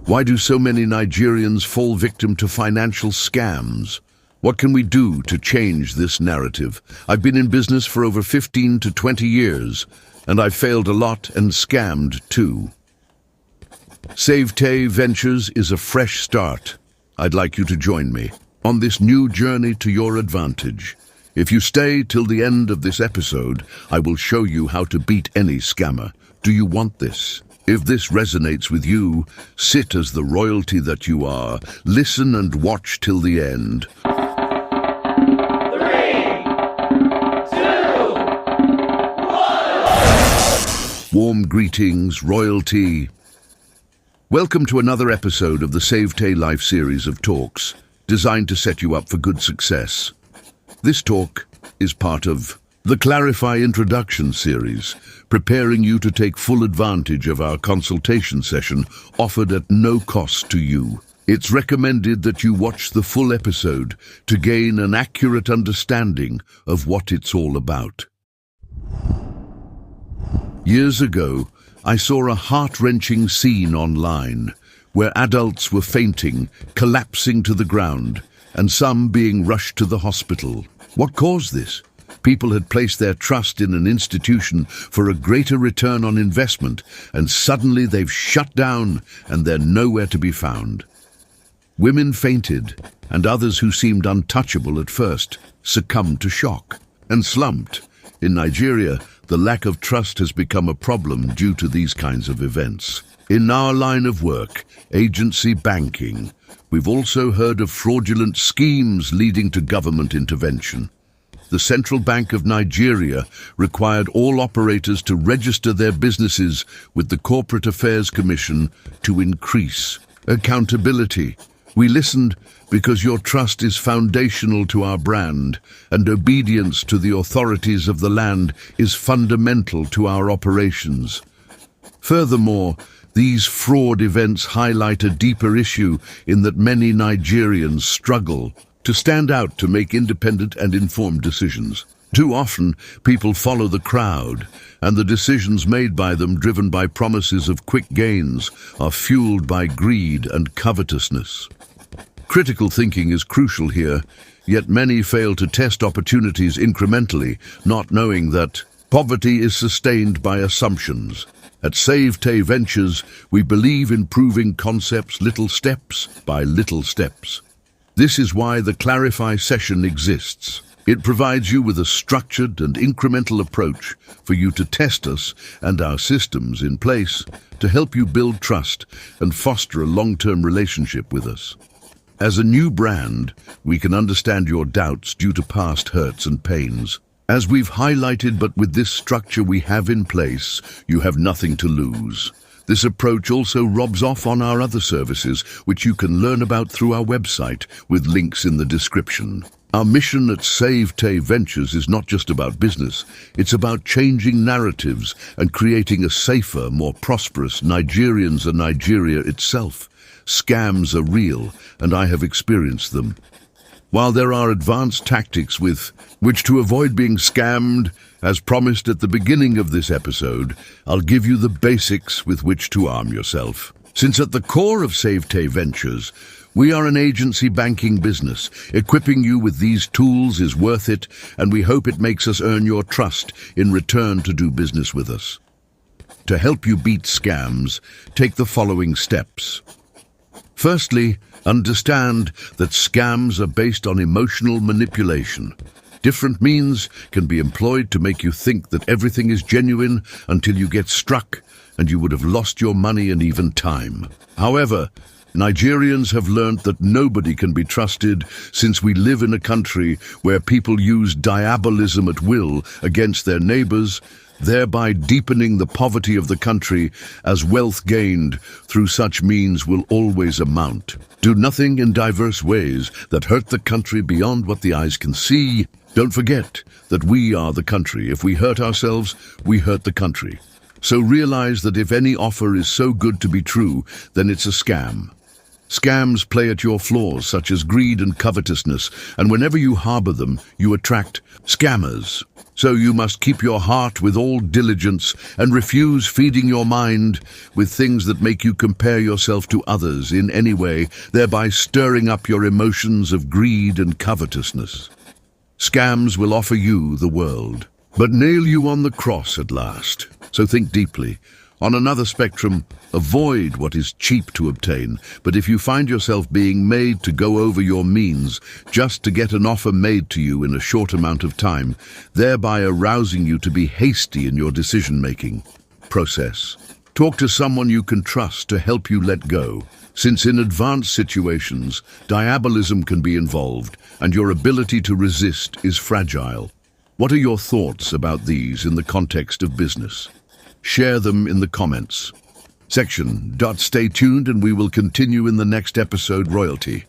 Why do so many Nigerians fall victim to financial scams? What can we do to change this narrative? I've been in business for over 15 to 20 years, and I've failed a lot and scammed too. SAVE-TEY Ventures is a fresh start. I'd like you to join me on this new journey to your advantage. If you stay till the end of this episode, I will show you how to beat any scammer. Do you want this? If this resonates with you, sit as the royalty that you are. Listen and watch till the end. 3, 2, 1. Warm greetings, royalty. Welcome to another episode of the SAVE-TEY Life Series of talks, designed to set you up for good success. This talk is part of the Clarify Introduction series, preparing you to take full advantage of our consultation session offered at no cost to you. It's recommended that you watch the full episode to gain an accurate understanding of what it's all about. Years ago, I saw a heart-wrenching scene online where adults were fainting, collapsing to the ground, and some being rushed to the hospital. What caused this? People had placed their trust in an institution for a greater return on investment, and suddenly they've shut down and they're nowhere to be found. Women fainted, and others who seemed untouchable at first succumbed to shock and slumped. In Nigeria, the lack of trust has become a problem due to these kinds of events. In our line of work, agency banking, we've also heard of fraudulent schemes leading to government intervention. The Central Bank of Nigeria required all operators to register their businesses with the Corporate Affairs Commission to increase accountability. We listened because your trust is foundational to our brand, and obedience to the authorities of the land is fundamental to our operations. Furthermore, these fraud events highlight a deeper issue in that many Nigerians struggle to stand out to make independent and informed decisions. Too often, people follow the crowd, and the decisions made by them, driven by promises of quick gains, are fueled by greed and covetousness. Critical thinking is crucial here, yet many fail to test opportunities incrementally, not knowing that poverty is sustained by assumptions. At SAVE-TEY Ventures, we believe in proving concepts little steps by little steps. This is why the Clarify session exists. It provides you with a structured and incremental approach for you to test us and our systems in place to help you build trust and foster a long-term relationship with us. As a new brand, we can understand your doubts due to past hurts and pains. As we've highlighted, but with this structure we have in place, you have nothing to lose. This approach also rubs off on our other services, which you can learn about through our website, with links in the description. Our mission at SAVE-TEY Ventures is not just about business, it's about changing narratives and creating a safer, more prosperous Nigerians and Nigeria itself. Scams are real, and I have experienced them. While there are advanced tactics with which to avoid being scammed, as promised at the beginning of this episode, I'll give you the basics with which to arm yourself. Since at the core of SAVE-TEY Ventures, we are an agency banking business, equipping you with these tools is worth it, and we hope it makes us earn your trust in return to do business with us. To help you beat scams, take the following steps. Firstly, understand that scams are based on emotional manipulation. Different means can be employed to make you think that everything is genuine until you get struck and you would have lost your money and even time. However, Nigerians have learned that nobody can be trusted, since we live in a country where people use diabolism at will against their neighbors, thereby deepening the poverty of the country, as wealth gained through such means will always amount. Do nothing in diverse ways that hurt the country beyond what the eyes can see. Don't forget that we are the country. If we hurt ourselves, we hurt the country. So realize that if any offer is so good to be true, then it's a scam. Scams play at your flaws, such as greed and covetousness, and whenever you harbor them, you attract scammers. So you must keep your heart with all diligence and refuse feeding your mind with things that make you compare yourself to others in any way, thereby stirring up your emotions of greed and covetousness. Scams will offer you the world, but nail you on the cross at last. So think deeply. On another spectrum, avoid what is cheap to obtain, but if you find yourself being made to go over your means just to get an offer made to you in a short amount of time, thereby arousing you to be hasty in your decision-making process, talk to someone you can trust to help you let go, since in advanced situations, diabolism can be involved and your ability to resist is fragile. What are your thoughts about these in the context of business? Share them in the comments section. Stay tuned and we will continue in the next episode. Royalty.